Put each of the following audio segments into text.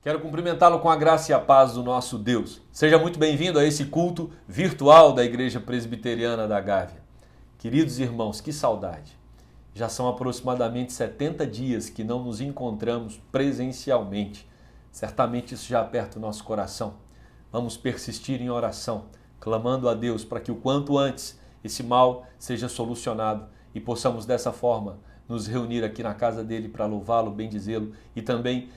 Quero cumprimentá-lo com a graça e a paz do nosso Deus. Seja muito bem-vindo a esse culto virtual da Igreja Presbiteriana da Gávea. Queridos irmãos, que saudade! Já são aproximadamente 70 dias que não nos encontramos presencialmente. Certamente isso já aperta o nosso coração. Vamos persistir em oração, clamando a Deus para que o quanto antes esse mal seja solucionado e possamos dessa forma nos reunir aqui na casa dele para louvá-lo, bendizê-lo e também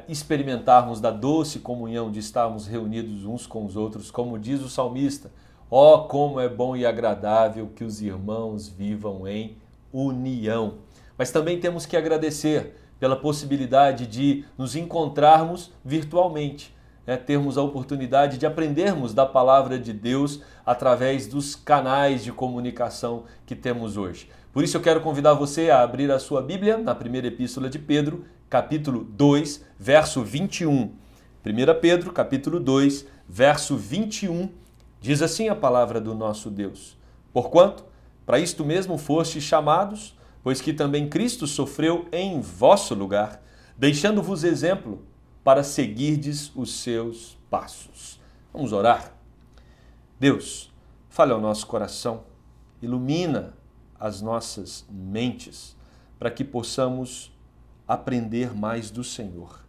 experimentarmos da doce comunhão de estarmos reunidos uns com os outros, como diz o salmista: ó, como é bom e agradável que os irmãos vivam em união. Mas também temos que agradecer pela possibilidade de nos encontrarmos virtualmente, termos a oportunidade de aprendermos da palavra de Deus através dos canais de comunicação que temos hoje. Por isso eu quero convidar você a abrir a sua Bíblia na primeira epístola de Pedro, capítulo 2, verso 21. 1 Pedro, capítulo 2, verso 21, diz assim a palavra do nosso Deus: porquanto, para isto mesmo fostes chamados, pois que também Cristo sofreu em vosso lugar, deixando-vos exemplo para seguirdes os seus passos. Vamos orar? Deus, fale ao nosso coração, ilumina as nossas mentes, para que possamos aprender mais do Senhor.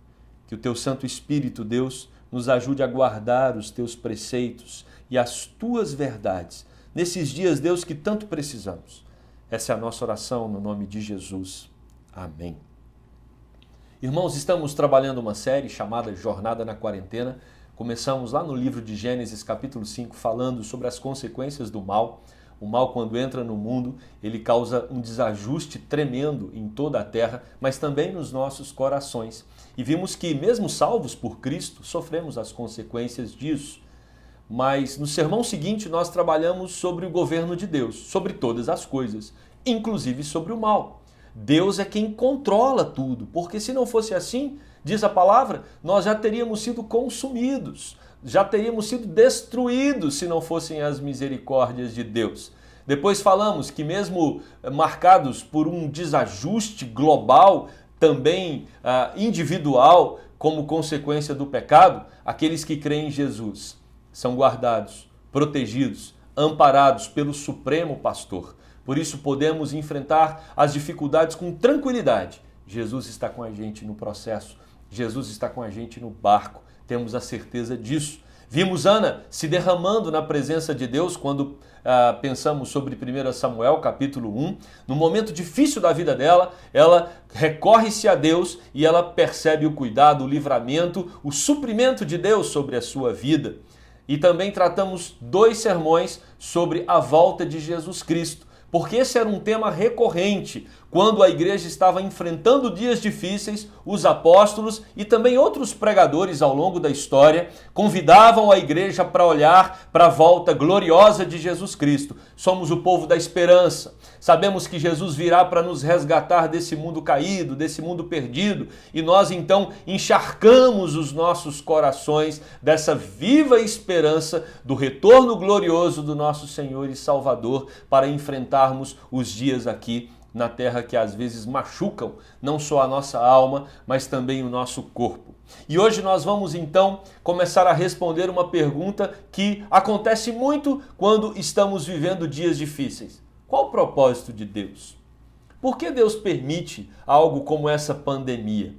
Que o Teu Santo Espírito, Deus, nos ajude a guardar os Teus preceitos e as Tuas verdades, nesses dias, Deus, que tanto precisamos. Essa é a nossa oração no nome de Jesus. Amém. Irmãos, estamos trabalhando uma série chamada Jornada na Quarentena. Começamos lá no livro de Gênesis, capítulo 5, falando sobre as consequências do mal. O mal, quando entra no mundo, ele causa um desajuste tremendo em toda a terra, mas também nos nossos corações. E vimos que, mesmo salvos por Cristo, sofremos as consequências disso. Mas no sermão seguinte nós trabalhamos sobre o governo de Deus, sobre todas as coisas, inclusive sobre o mal. Deus é quem controla tudo, porque se não fosse assim, diz a palavra, nós já teríamos sido consumidos, já teríamos sido destruídos se não fossem as misericórdias de Deus. Depois falamos que mesmo marcados por um desajuste global, também individual, como consequência do pecado, aqueles que creem em Jesus são guardados, protegidos, amparados pelo Supremo Pastor. Por isso podemos enfrentar as dificuldades com tranquilidade. Jesus está com a gente no processo, Jesus está com a gente no barco, temos a certeza disso. Vimos Ana se derramando na presença de Deus quando pensamos sobre 1 Samuel, capítulo 1. No momento difícil da vida dela, ela recorre-se a Deus e ela percebe o cuidado, o livramento, o suprimento de Deus sobre a sua vida. E também tratamos 2 sermões sobre a volta de Jesus Cristo, porque esse era um tema recorrente. Quando a igreja estava enfrentando dias difíceis, os apóstolos e também outros pregadores ao longo da história convidavam a igreja para olhar para a volta gloriosa de Jesus Cristo. Somos o povo da esperança. Sabemos que Jesus virá para nos resgatar desse mundo caído, desse mundo perdido, e nós então encharcamos os nossos corações dessa viva esperança do retorno glorioso do nosso Senhor e Salvador para enfrentarmos os dias aqui na terra que às vezes machucam não só a nossa alma, mas também o nosso corpo. E hoje nós vamos então começar a responder uma pergunta que acontece muito quando estamos vivendo dias difíceis. Qual o propósito de Deus? Por que Deus permite algo como essa pandemia?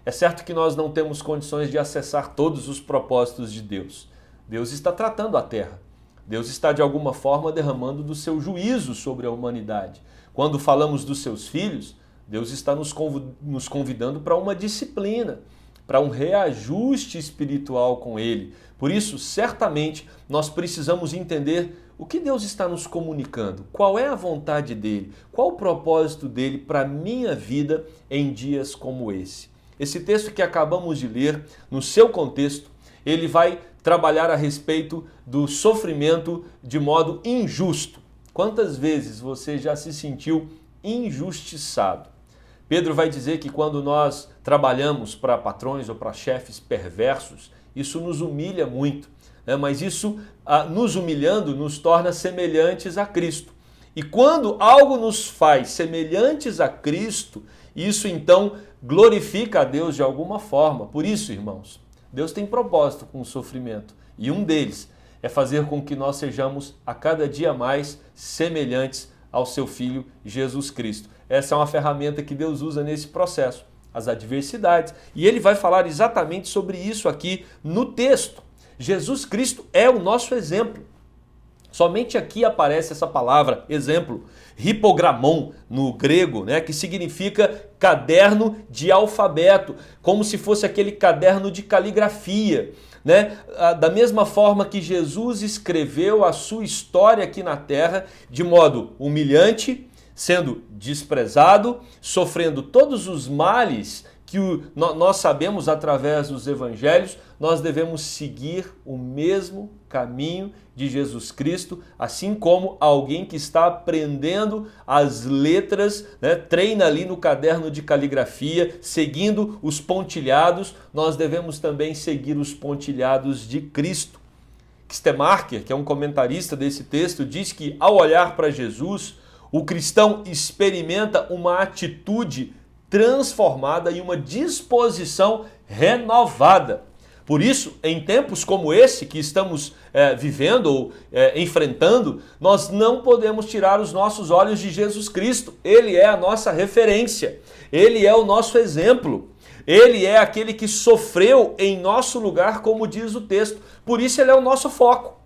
É certo que nós não temos condições de acessar todos os propósitos de Deus. Deus está tratando a terra. Deus está de alguma forma derramando do seu juízo sobre a humanidade. Quando falamos dos seus filhos, Deus está nos convidando para uma disciplina, para um reajuste espiritual com Ele. Por isso, certamente, nós precisamos entender o que Deus está nos comunicando, qual é a vontade dEle, qual o propósito dEle para a minha vida em dias como esse. Esse texto que acabamos de ler, no seu contexto, ele vai trabalhar a respeito do sofrimento de modo injusto. Quantas vezes você já se sentiu injustiçado? Pedro vai dizer que quando nós trabalhamos para patrões ou para chefes perversos, isso nos humilha muito, mas isso, nos humilhando, nos torna semelhantes a Cristo. E quando algo nos faz semelhantes a Cristo, isso então glorifica a Deus de alguma forma. Por isso, irmãos, Deus tem propósito com o sofrimento. E um deles é fazer com que nós sejamos a cada dia mais semelhantes ao seu Filho Jesus Cristo. Essa é uma ferramenta que Deus usa nesse processo, as adversidades. E ele vai falar exatamente sobre isso aqui no texto. Jesus Cristo é o nosso exemplo. Somente aqui aparece essa palavra, exemplo, hipogramon no grego, né, que significa caderno de alfabeto, como se fosse aquele caderno de caligrafia, né? Da mesma forma que Jesus escreveu a sua história aqui na terra de modo humilhante, sendo desprezado, sofrendo todos os males que nós sabemos através dos evangelhos, nós devemos seguir o mesmo caminho de Jesus Cristo, assim como alguém que está aprendendo as letras, né, treina ali no caderno de caligrafia, seguindo os pontilhados, nós devemos também seguir os pontilhados de Cristo. Kstemarker, que é um comentarista desse texto, diz que ao olhar para Jesus, o cristão experimenta uma atitude transformada e uma disposição renovada. Por isso, em tempos como esse que estamos vivendo ou enfrentando, nós não podemos tirar os nossos olhos de Jesus Cristo. Ele é a nossa referência, Ele é o nosso exemplo, Ele é aquele que sofreu em nosso lugar, como diz o texto. Por isso Ele é o nosso foco.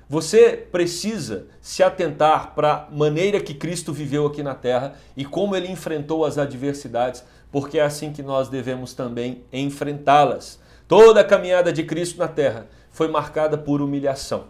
Você precisa se atentar para a maneira que Cristo viveu aqui na terra e como Ele enfrentou as adversidades, porque é assim que nós devemos também enfrentá-las. Toda a caminhada de Cristo na terra foi marcada por humilhação.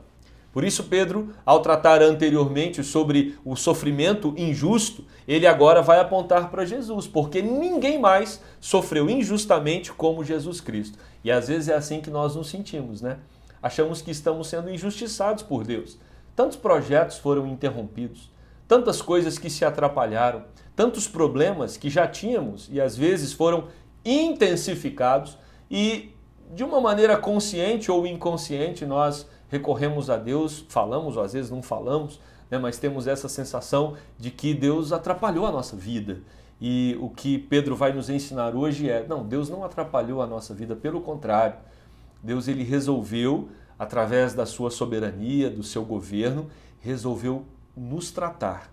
Por isso Pedro, ao tratar anteriormente sobre o sofrimento injusto, ele agora vai apontar para Jesus, porque ninguém mais sofreu injustamente como Jesus Cristo. E às vezes é assim que nós nos sentimos, né? Achamos que estamos sendo injustiçados por Deus. Tantos projetos foram interrompidos, tantas coisas que se atrapalharam, tantos problemas que já tínhamos e às vezes foram intensificados e de uma maneira consciente ou inconsciente nós recorremos a Deus, falamos ou às vezes não falamos, né, mas temos essa sensação de que Deus atrapalhou a nossa vida. E o que Pedro vai nos ensinar hoje é, não, Deus não atrapalhou a nossa vida, pelo contrário. Deus ele resolveu, através da sua soberania, do seu governo, resolveu nos tratar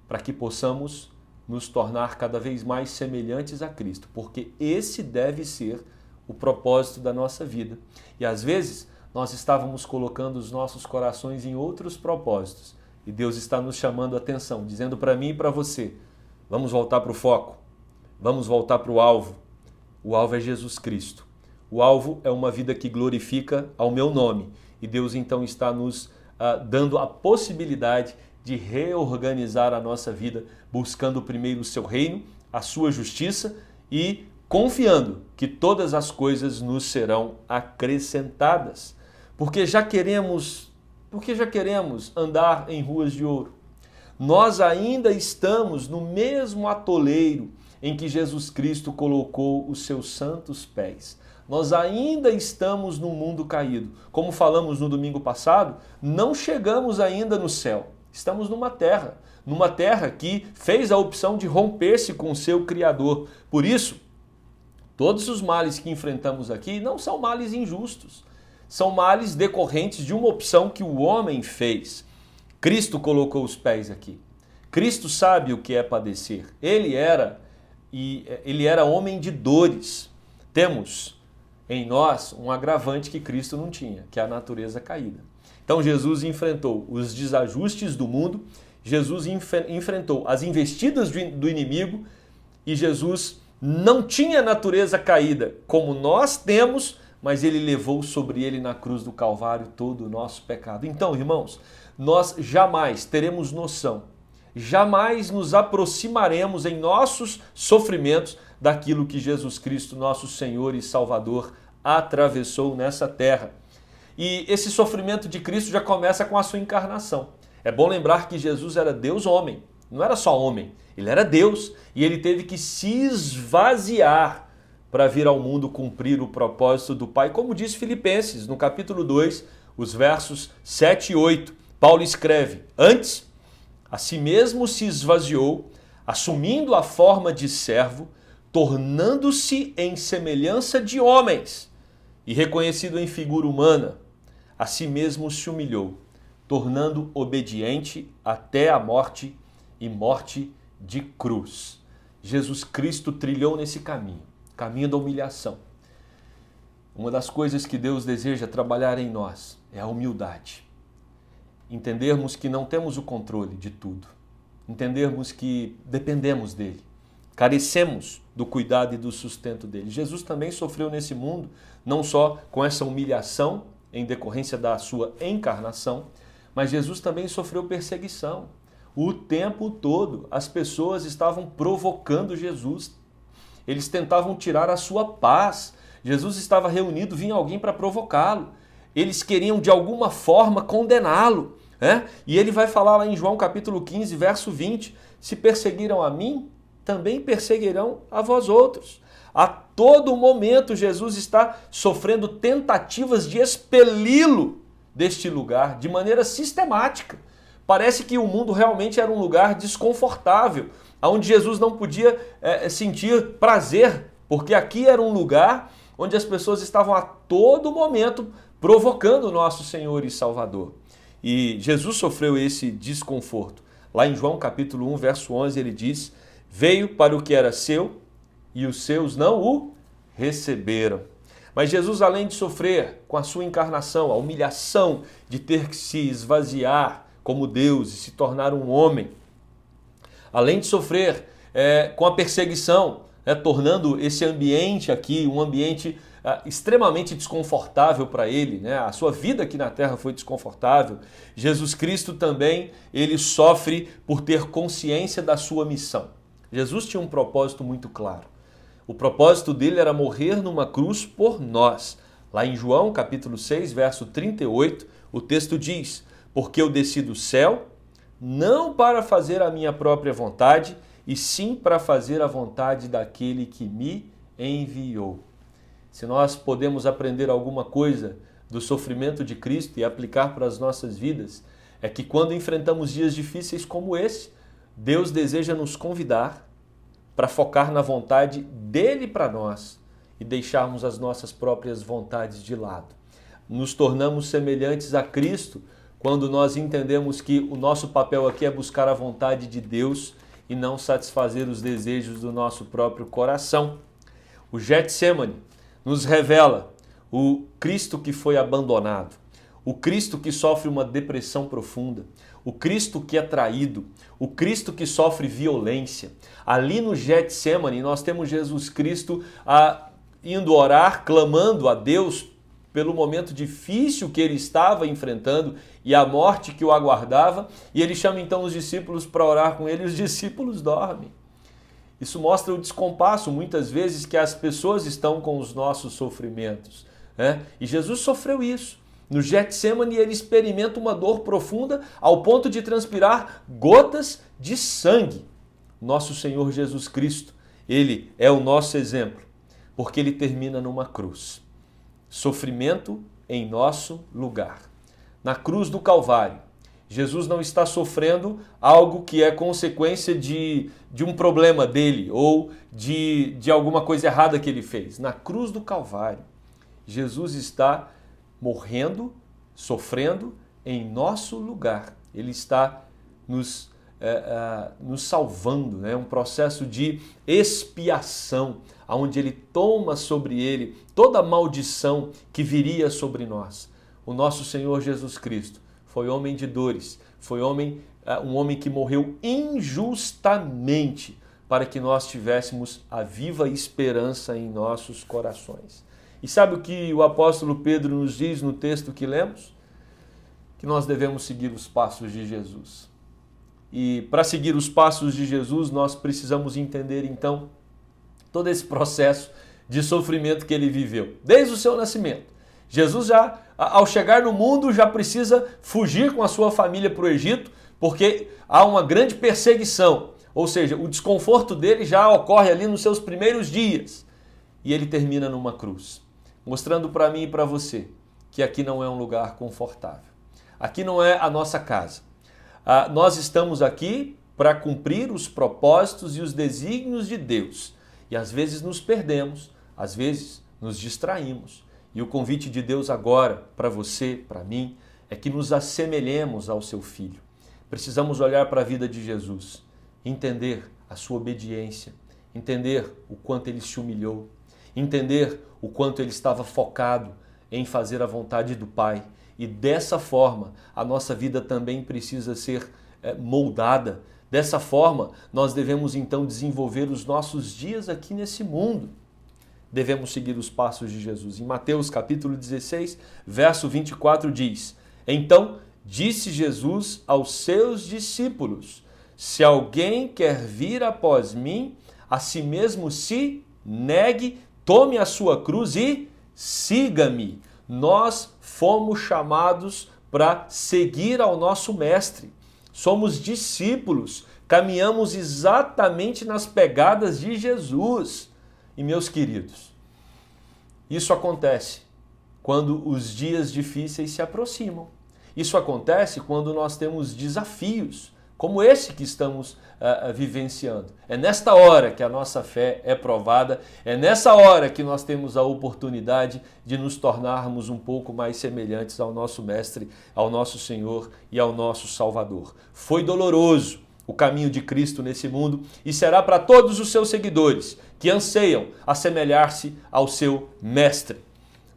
para que possamos nos tornar cada vez mais semelhantes a Cristo, porque esse deve ser o propósito da nossa vida. E às vezes nós estávamos colocando os nossos corações em outros propósitos e Deus está nos chamando a atenção, dizendo para mim e para você, vamos voltar para o foco, vamos voltar para o alvo. O alvo é Jesus Cristo. O alvo é uma vida que glorifica ao meu nome. E Deus então está nos dando a possibilidade de reorganizar a nossa vida, buscando primeiro o seu reino, a sua justiça e confiando que todas as coisas nos serão acrescentadas. Porque já queremos andar em ruas de ouro. Nós ainda estamos no mesmo atoleiro em que Jesus Cristo colocou os seus santos pés. Nós ainda estamos no mundo caído. Como falamos no domingo passado, não chegamos ainda no céu. Estamos numa terra que fez a opção de romper-se com o seu Criador. Por isso, todos os males que enfrentamos aqui não são males injustos. São males decorrentes de uma opção que o homem fez. Cristo colocou os pés aqui. Cristo sabe o que é padecer. Ele era homem de dores. Temos em nós um agravante que Cristo não tinha, que é a natureza caída. Então Jesus enfrentou os desajustes do mundo, Jesus enfrentou as investidas do inimigo e Jesus não tinha natureza caída como nós temos, mas ele levou sobre ele na cruz do Calvário todo o nosso pecado. Então, irmãos, nós jamais teremos noção, jamais nos aproximaremos em nossos sofrimentos daquilo que Jesus Cristo, nosso Senhor e Salvador, atravessou nessa terra. E esse sofrimento de Cristo já começa com a sua encarnação. É bom lembrar que Jesus era Deus-homem, não era só homem, ele era Deus e ele teve que se esvaziar para vir ao mundo cumprir o propósito do Pai, como diz Filipenses, no capítulo 2, os versos 7 e 8. Paulo escreve, antes, a si mesmo se esvaziou, assumindo a forma de servo, tornando-se em semelhança de homens e reconhecido em figura humana, a si mesmo se humilhou, tornando obediente até a morte e morte de cruz. Jesus Cristo trilhou nesse caminho, caminho da humilhação. Uma das coisas que Deus deseja trabalhar em nós é a humildade. Entendermos que não temos o controle de tudo. Entendermos que dependemos dele. Carecemos do cuidado e do sustento dele. Jesus também sofreu nesse mundo, não só com essa humilhação em decorrência da sua encarnação, mas Jesus também sofreu perseguição. O tempo todo as pessoas estavam provocando Jesus. Eles tentavam tirar a sua paz. Jesus estava reunido, vinha alguém para provocá-lo. Eles queriam de alguma forma condená-lo. E ele vai falar lá em João capítulo 15, verso 20, se perseguiram a mim, também perseguirão a vós outros. A todo momento Jesus está sofrendo tentativas de expeli-lo deste lugar de maneira sistemática. Parece que o mundo realmente era um lugar desconfortável, onde Jesus não podia sentir prazer, porque aqui era um lugar onde as pessoas estavam a todo momento provocando o nosso Senhor e Salvador. E Jesus sofreu esse desconforto. Lá em João capítulo 1, verso 11, ele diz: veio para o que era seu e os seus não o receberam. Mas Jesus, além de sofrer com a sua encarnação, a humilhação de ter que se esvaziar como Deus e se tornar um homem, além de sofrer com a perseguição, tornando esse ambiente aqui um ambiente extremamente desconfortável para ele, a sua vida aqui na terra foi desconfortável. Jesus Cristo também, ele sofre por ter consciência da sua missão. Jesus tinha um propósito muito claro. O propósito dele era morrer numa cruz por nós. Lá em João capítulo 6, verso 38, o texto diz: porque eu desci do céu, não para fazer a minha própria vontade, e sim para fazer a vontade daquele que me enviou. Se nós podemos aprender alguma coisa do sofrimento de Cristo e aplicar para as nossas vidas, é que quando enfrentamos dias difíceis como esse, Deus deseja nos convidar para focar na vontade dele para nós e deixarmos as nossas próprias vontades de lado. Nos tornamos semelhantes a Cristo quando nós entendemos que o nosso papel aqui é buscar a vontade de Deus e não satisfazer os desejos do nosso próprio coração. O Getsemane nos revela o Cristo que foi abandonado, o Cristo que sofre uma depressão profunda, o Cristo que é traído, o Cristo que sofre violência. Ali no Getsemane nós temos Jesus Cristo indo orar, clamando a Deus pelo momento difícil que ele estava enfrentando e a morte que o aguardava, e ele chama então os discípulos para orar com ele e os discípulos dormem. Isso mostra o descompasso, muitas vezes, que as pessoas estão com os nossos sofrimentos. E Jesus sofreu isso. No Getsemane ele experimenta uma dor profunda ao ponto de transpirar gotas de sangue. Nosso Senhor Jesus Cristo, ele é o nosso exemplo, porque ele termina numa cruz. Sofrimento em nosso lugar. Na cruz do Calvário, Jesus não está sofrendo algo que é consequência de um problema dele ou de alguma coisa errada que ele fez. Na cruz do Calvário, Jesus está morrendo, sofrendo em nosso lugar. Ele está nos salvando, um processo de expiação, onde ele toma sobre ele toda a maldição que viria sobre nós. O nosso Senhor Jesus Cristo foi homem de dores, foi um homem que morreu injustamente para que nós tivéssemos a viva esperança em nossos corações. E sabe o que o apóstolo Pedro nos diz no texto que lemos? Que nós devemos seguir os passos de Jesus. E para seguir os passos de Jesus, nós precisamos entender então todo esse processo de sofrimento que ele viveu, desde o seu nascimento. Jesus já, ao chegar no mundo, já precisa fugir com a sua família para o Egito, porque há uma grande perseguição, ou seja, o desconforto dele já ocorre ali nos seus primeiros dias. E ele termina numa cruz, mostrando para mim e para você que aqui não é um lugar confortável. Aqui não é a nossa casa. Nós estamos aqui para cumprir os propósitos e os desígnios de Deus. E às vezes nos perdemos, às vezes nos distraímos. E o convite de Deus agora, para você, para mim, é que nos assemelhemos ao seu Filho. Precisamos olhar para a vida de Jesus, entender a sua obediência, entender o quanto ele se humilhou, entender o quanto ele estava focado em fazer a vontade do Pai. E dessa forma, a nossa vida também precisa ser moldada. Dessa forma, nós devemos então desenvolver os nossos dias aqui nesse mundo. Devemos seguir os passos de Jesus. Em Mateus capítulo 16, verso 24 diz: Então disse Jesus aos seus discípulos: Se alguém quer vir após mim, a si mesmo se negue, tome a sua cruz e siga-me. Nós fomos chamados para seguir ao nosso Mestre. Somos discípulos, caminhamos exatamente nas pegadas de Jesus. E meus queridos, isso acontece quando os dias difíceis se aproximam. Isso acontece quando nós temos desafios, como esse que estamos vivenciando. É nesta hora que a nossa fé é provada, é nessa hora que nós temos a oportunidade de nos tornarmos um pouco mais semelhantes ao nosso Mestre, ao nosso Senhor e ao nosso Salvador. Foi doloroso o caminho de Cristo nesse mundo e será para todos os seus seguidores que anseiam assemelhar-se ao seu Mestre.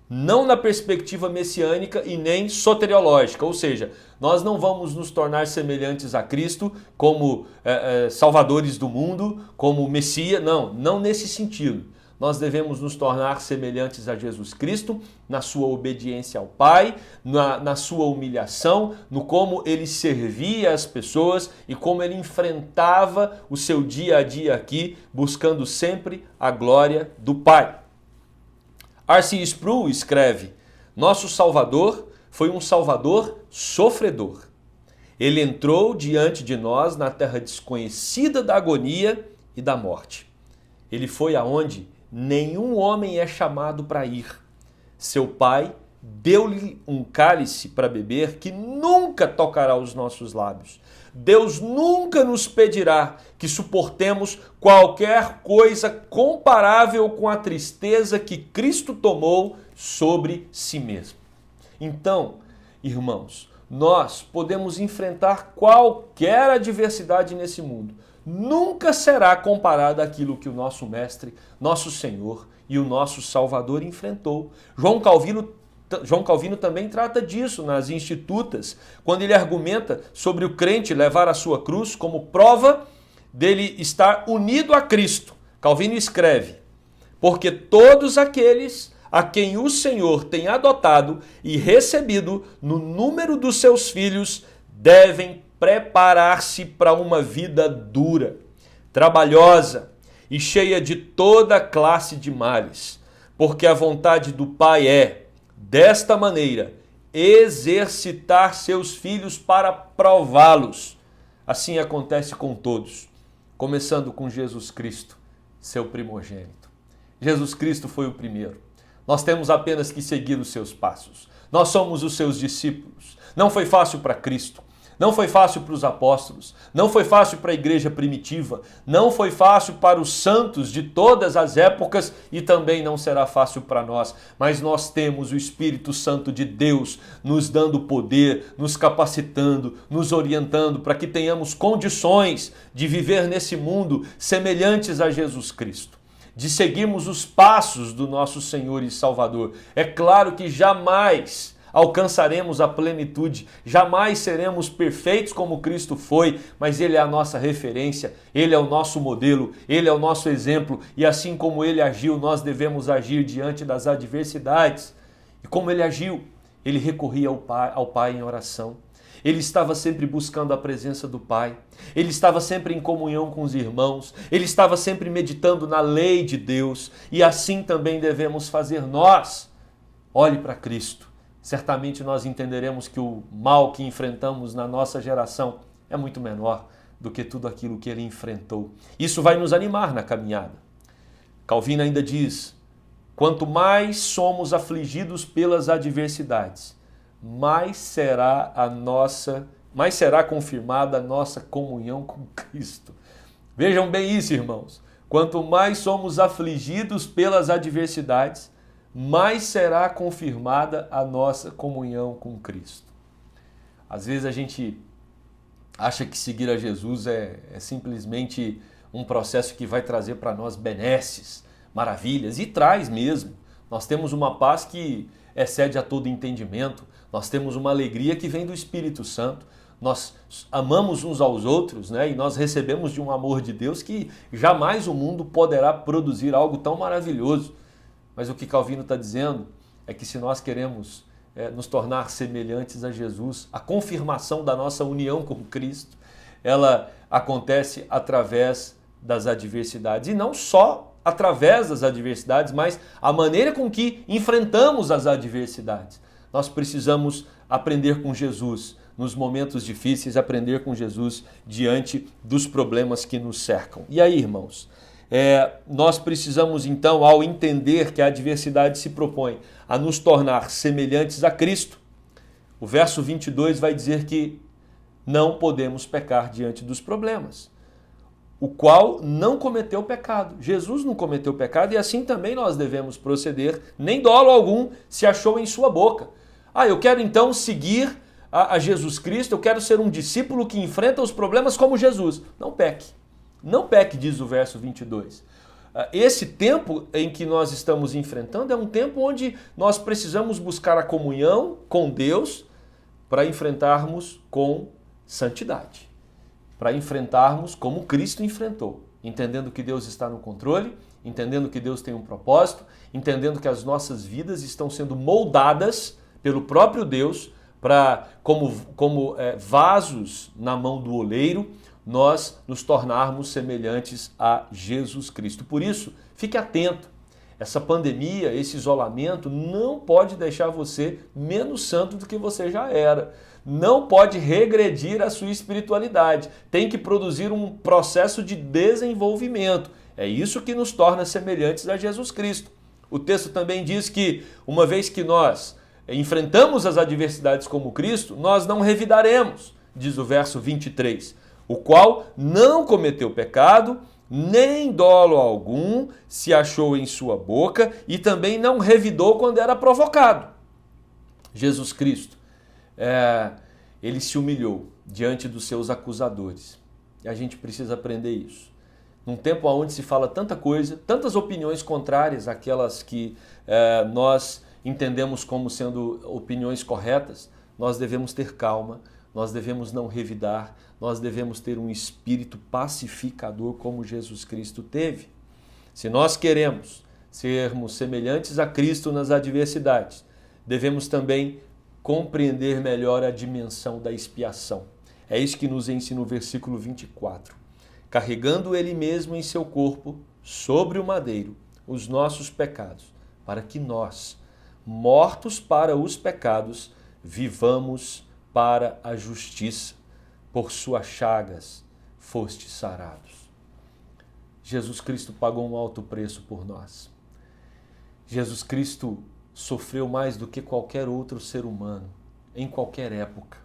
Não na perspectiva messiânica e nem soteriológica, ou seja, nós não vamos nos tornar semelhantes a Cristo como salvadores do mundo, como Messias, não nesse sentido. Nós devemos nos tornar semelhantes a Jesus Cristo na sua obediência ao Pai, na sua humilhação, no como ele servia as pessoas e como ele enfrentava o seu dia a dia aqui, buscando sempre a glória do Pai. R.C. Sproul escreve: Nosso Salvador foi um Salvador sofredor. Ele entrou diante de nós na terra desconhecida da agonia e da morte. Ele foi aonde nenhum homem é chamado para ir. Seu Pai deu-lhe um cálice para beber que nunca tocará os nossos lábios. Deus nunca nos pedirá que suportemos qualquer coisa comparável com a tristeza que Cristo tomou sobre si mesmo. Então, irmãos, nós podemos enfrentar qualquer adversidade nesse mundo. Nunca será comparada àquilo que o nosso Mestre, nosso Senhor e o nosso Salvador enfrentou. João Calvino também trata disso nas Institutas, quando ele argumenta sobre o crente levar a sua cruz como prova dele estar unido a Cristo. Calvino escreve: Porque todos aqueles a quem o Senhor tem adotado e recebido no número dos seus filhos devem preparar-se para uma vida dura, trabalhosa e cheia de toda classe de males, porque a vontade do Pai é, desta maneira, exercitar seus filhos para prová-los. Assim acontece com todos, começando com Jesus Cristo, seu primogênito. Jesus Cristo foi o primeiro. Nós temos apenas que seguir os seus passos. Nós somos os seus discípulos. Não foi fácil para Cristo. Não foi fácil para os apóstolos, não foi fácil para a igreja primitiva, não foi fácil para os santos de todas as épocas e também não será fácil para nós. Mas nós temos o Espírito Santo de Deus nos dando poder, nos capacitando, nos orientando para que tenhamos condições de viver nesse mundo semelhantes a Jesus Cristo, de seguirmos os passos do nosso Senhor e Salvador. É claro que jamais alcançaremos a plenitude, jamais seremos perfeitos como Cristo foi, mas Ele é a nossa referência, Ele é o nosso modelo, Ele é o nosso exemplo, e assim como Ele agiu, nós devemos agir diante das adversidades. E como Ele agiu? Ele recorria ao Pai em oração, Ele estava sempre buscando a presença do Pai, Ele estava sempre em comunhão com os irmãos, Ele estava sempre meditando na lei de Deus, e assim também devemos fazer nós. Olhe para Cristo. Certamente nós entenderemos que o mal que enfrentamos na nossa geração é muito menor do que tudo aquilo que ele enfrentou. Isso vai nos animar na caminhada. Calvino ainda diz: quanto mais somos afligidos pelas adversidades, mais será confirmada a nossa comunhão com Cristo. Vejam bem isso, irmãos. Quanto mais somos afligidos pelas adversidades, mais será confirmada a nossa comunhão com Cristo. Às vezes a gente acha que seguir a Jesus é simplesmente um processo que vai trazer para nós benesses, maravilhas, e traz mesmo. Nós temos uma paz que excede a todo entendimento, nós temos uma alegria que vem do Espírito Santo, nós amamos uns aos outros, né? E nós recebemos de um amor de Deus que jamais o mundo poderá produzir algo tão maravilhoso. Mas o que Calvino está dizendo é que se nós queremos nos tornar semelhantes a Jesus, a confirmação da nossa união com Cristo, ela acontece através das adversidades. E não só através das adversidades, mas a maneira com que enfrentamos as adversidades. Nós precisamos aprender com Jesus nos momentos difíceis, aprender com Jesus diante dos problemas que nos cercam. E aí, irmãos, nós precisamos então, ao entender que a adversidade se propõe a nos tornar semelhantes a Cristo, o verso 22 vai dizer que não podemos pecar diante dos problemas, o qual não cometeu pecado. Jesus não cometeu pecado e assim também nós devemos proceder, nem dolo algum se achou em sua boca. Eu quero então seguir a Jesus Cristo, eu quero ser um discípulo que enfrenta os problemas como Jesus. Não peque. Não peque, diz o verso 22. Esse tempo em que nós estamos enfrentando é um tempo onde nós precisamos buscar a comunhão com Deus para enfrentarmos com santidade. Para enfrentarmos como Cristo enfrentou, entendendo que Deus está no controle, entendendo que Deus tem um propósito, entendendo que as nossas vidas estão sendo moldadas pelo próprio Deus para, como vasos na mão do oleiro, nós nos tornarmos semelhantes a Jesus Cristo. Por isso, fique atento. Essa pandemia, esse isolamento não pode deixar você menos santo do que você já era. Não pode regredir a sua espiritualidade. Tem que produzir um processo de desenvolvimento. É isso que nos torna semelhantes a Jesus Cristo. O texto também diz que, uma vez que nós enfrentamos as adversidades como Cristo, nós não revidaremos, diz o verso 23, o qual não cometeu pecado, nem dolo algum se achou em sua boca e também não revidou quando era provocado. Jesus Cristo, ele se humilhou diante dos seus acusadores. E a gente precisa aprender isso. Num tempo onde se fala tanta coisa, tantas opiniões contrárias àquelas que nós entendemos como sendo opiniões corretas, nós devemos ter calma, nós devemos não revidar, nós devemos ter um espírito pacificador como Jesus Cristo teve. Se nós queremos sermos semelhantes a Cristo nas adversidades, devemos também compreender melhor a dimensão da expiação. É isso que nos ensina o versículo 24. Carregando ele mesmo em seu corpo, sobre o madeiro, os nossos pecados, para que nós, mortos para os pecados, vivamos para a justiça. Por suas chagas fostes sarados. Jesus Cristo pagou um alto preço por nós. Jesus Cristo sofreu mais do que qualquer outro ser humano, em qualquer época.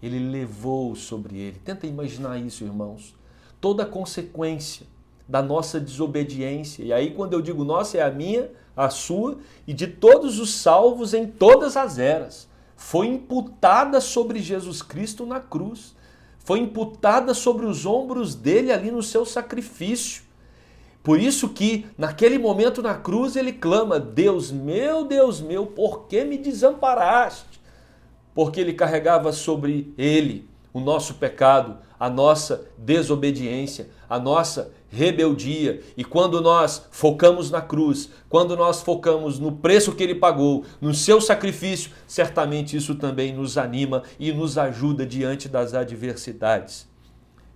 Ele levou sobre ele. Tenta imaginar isso, irmãos. Toda a consequência da nossa desobediência. E aí, quando eu digo nossa, é a minha, a sua e de todos os salvos em todas as eras. Foi imputada sobre Jesus Cristo na cruz. Foi imputada sobre os ombros dele ali no seu sacrifício. Por isso que, naquele momento na cruz, ele clama, Deus meu, por que me desamparaste? Porque ele carregava sobre ele o nosso pecado, a nossa desobediência, a nossa rebeldia. E quando nós focamos na cruz, quando nós focamos no preço que ele pagou, no seu sacrifício, certamente isso também nos anima e nos ajuda diante das adversidades.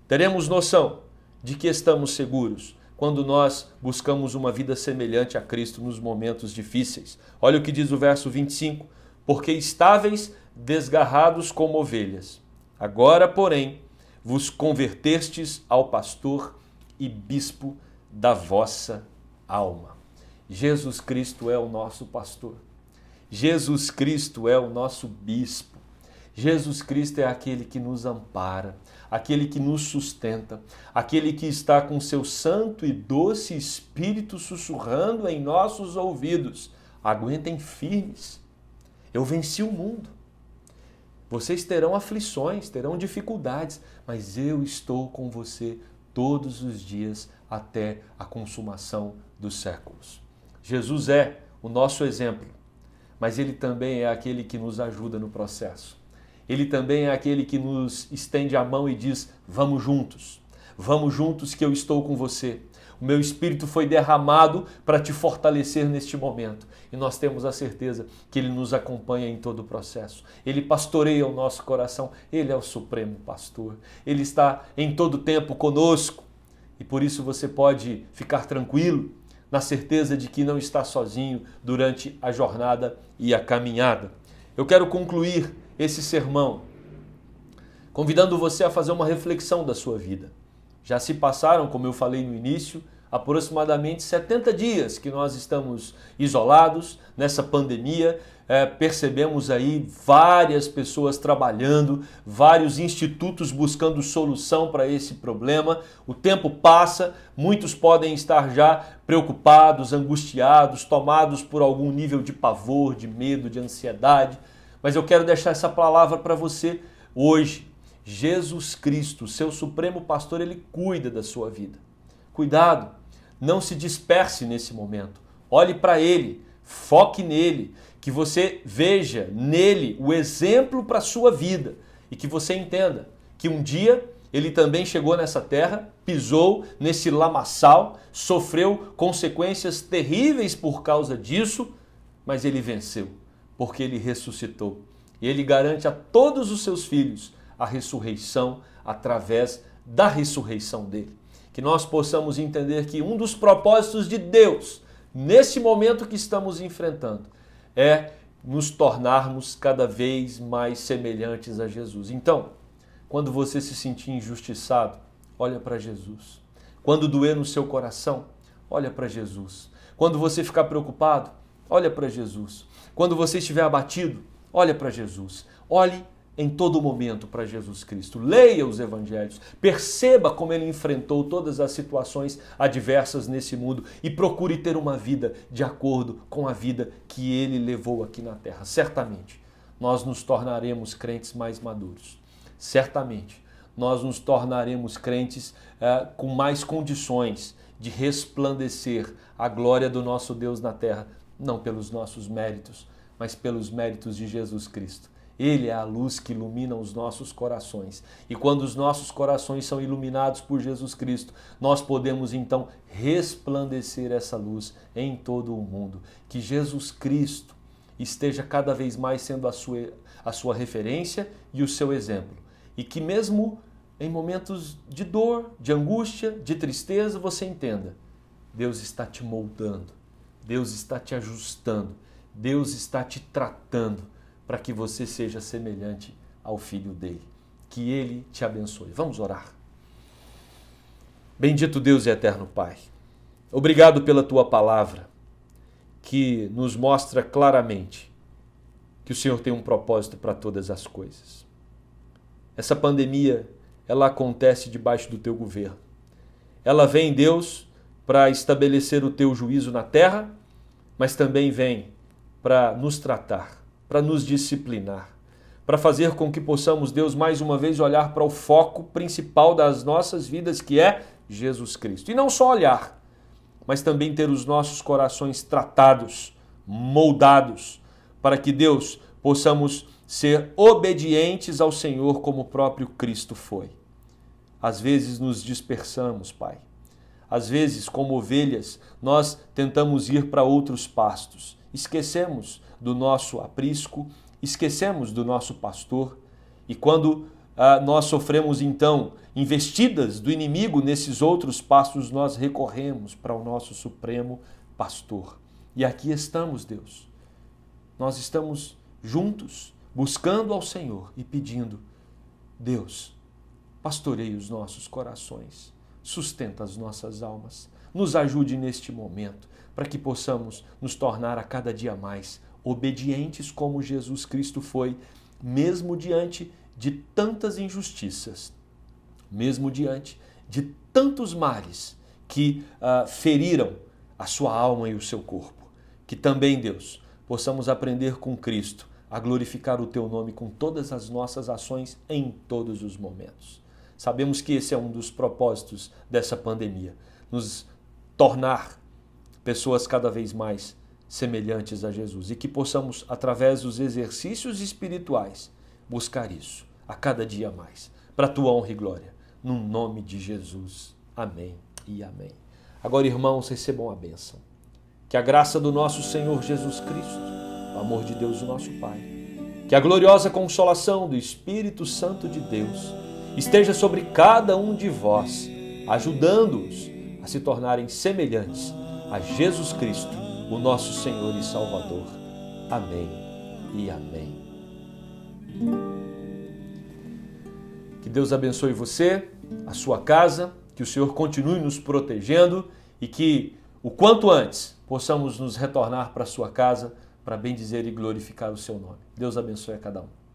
Teremos noção de que estamos seguros quando nós buscamos uma vida semelhante a Cristo nos momentos difíceis. Olha o que diz o verso 25. Porque estáveis desgarrados como ovelhas. Agora, porém, vos convertestes ao pastor e bispo da vossa alma. Jesus Cristo é o nosso pastor. Jesus Cristo é o nosso bispo. Jesus Cristo é aquele que nos ampara, aquele que nos sustenta, aquele que está com seu santo e doce Espírito sussurrando em nossos ouvidos. aguentem firmes. Eu venci o mundo. Vocês terão aflições, terão dificuldades, mas eu estou com você todos os dias até a consumação dos séculos. Jesus é o nosso exemplo, mas Ele também é aquele que nos ajuda no processo. Ele também é aquele que nos estende a mão e diz, vamos juntos que eu estou com você. O meu Espírito foi derramado para te fortalecer neste momento. E nós temos a certeza que Ele nos acompanha em todo o processo. Ele pastoreia o nosso coração. Ele é o supremo pastor. Ele está em todo tempo conosco. E por isso você pode ficar tranquilo, na certeza de que não está sozinho durante a jornada e a caminhada. Eu quero concluir esse sermão convidando você a fazer uma reflexão da sua vida. Já se passaram, como eu falei no início, aproximadamente 70 dias que nós estamos isolados nessa pandemia. Percebemos aí várias pessoas trabalhando, vários institutos buscando solução para esse problema. O tempo passa, muitos podem estar já preocupados, angustiados, tomados por algum nível de pavor, de medo, de ansiedade. Mas eu quero deixar essa palavra para você hoje. Jesus Cristo, seu supremo pastor, Ele cuida da sua vida. Cuidado, não se disperse nesse momento. Olhe para Ele, foque nele, que você veja nele o exemplo para a sua vida e que você entenda que um dia Ele também chegou nessa terra, pisou nesse lamaçal, sofreu consequências terríveis por causa disso, mas Ele venceu, porque Ele ressuscitou. E Ele garante a todos os seus filhos a ressurreição através da ressurreição dele. Que nós possamos entender que um dos propósitos de Deus, nesse momento que estamos enfrentando, é nos tornarmos cada vez mais semelhantes a Jesus. Então, quando você se sentir injustiçado, olha para Jesus. Quando doer no seu coração, olha para Jesus. Quando você ficar preocupado, olha para Jesus. Quando você estiver abatido, olha para Jesus. Olhe em todo momento para Jesus Cristo. Leia os evangelhos, perceba como Ele enfrentou todas as situações adversas nesse mundo e procure ter uma vida de acordo com a vida que Ele levou aqui na terra. Certamente, nós nos tornaremos crentes mais maduros. Certamente, nós nos tornaremos crentes com mais condições de resplandecer a glória do nosso Deus na terra, não pelos nossos méritos, mas pelos méritos de Jesus Cristo. Ele é a luz que ilumina os nossos corações. E quando os nossos corações são iluminados por Jesus Cristo, nós podemos então resplandecer essa luz em todo o mundo. Que Jesus Cristo esteja cada vez mais sendo a sua referência e o seu exemplo. E que mesmo em momentos de dor, de angústia, de tristeza, você entenda, Deus está te moldando, Deus está te ajustando, Deus está te tratando, para que você seja semelhante ao Filho dele. Que Ele te abençoe. Vamos orar. Bendito Deus e eterno Pai, obrigado pela Tua palavra, que nos mostra claramente que o Senhor tem um propósito para todas as coisas. Essa pandemia, ela acontece debaixo do Teu governo. Ela vem, Deus, para estabelecer o Teu juízo na terra, mas também vem para nos tratar, para nos disciplinar, para fazer com que possamos, Deus, mais uma vez olhar para o foco principal das nossas vidas, que é Jesus Cristo. E não só olhar, mas também ter os nossos corações tratados, moldados, para que, Deus, possamos ser obedientes ao Senhor como o próprio Cristo foi. Às vezes nos dispersamos, Pai. Às vezes, como ovelhas, nós tentamos ir para outros pastos. Esquecemos do nosso aprisco, esquecemos do nosso pastor, e quando nós sofremos então investidas do inimigo nesses outros pastos, nós recorremos para o nosso supremo pastor. E aqui estamos, Deus. Nós estamos juntos, buscando ao Senhor e pedindo, Deus, pastoreie os nossos corações, sustenta as nossas almas, nos ajude neste momento, para que possamos nos tornar a cada dia mais obedientes como Jesus Cristo foi, mesmo diante de tantas injustiças, mesmo diante de tantos males que feriram a sua alma e o seu corpo. Que também, Deus, possamos aprender com Cristo a glorificar o Teu nome com todas as nossas ações em todos os momentos. Sabemos que esse é um dos propósitos dessa pandemia, nos tornar pessoas cada vez mais semelhantes a Jesus e que possamos, através dos exercícios espirituais, buscar isso a cada dia mais, para a Tua honra e glória. No nome de Jesus. Amém e amém. Agora, irmãos, recebam a bênção. Que a graça do nosso Senhor Jesus Cristo, o amor de Deus, o nosso Pai, que a gloriosa consolação do Espírito Santo de Deus esteja sobre cada um de vós, ajudando-os a se tornarem semelhantes a Jesus Cristo, o nosso Senhor e Salvador. Amém e amém. Que Deus abençoe você, a sua casa, que o Senhor continue nos protegendo e que, o quanto antes, possamos nos retornar para a sua casa para bendizer e glorificar o seu nome. Deus abençoe a cada um.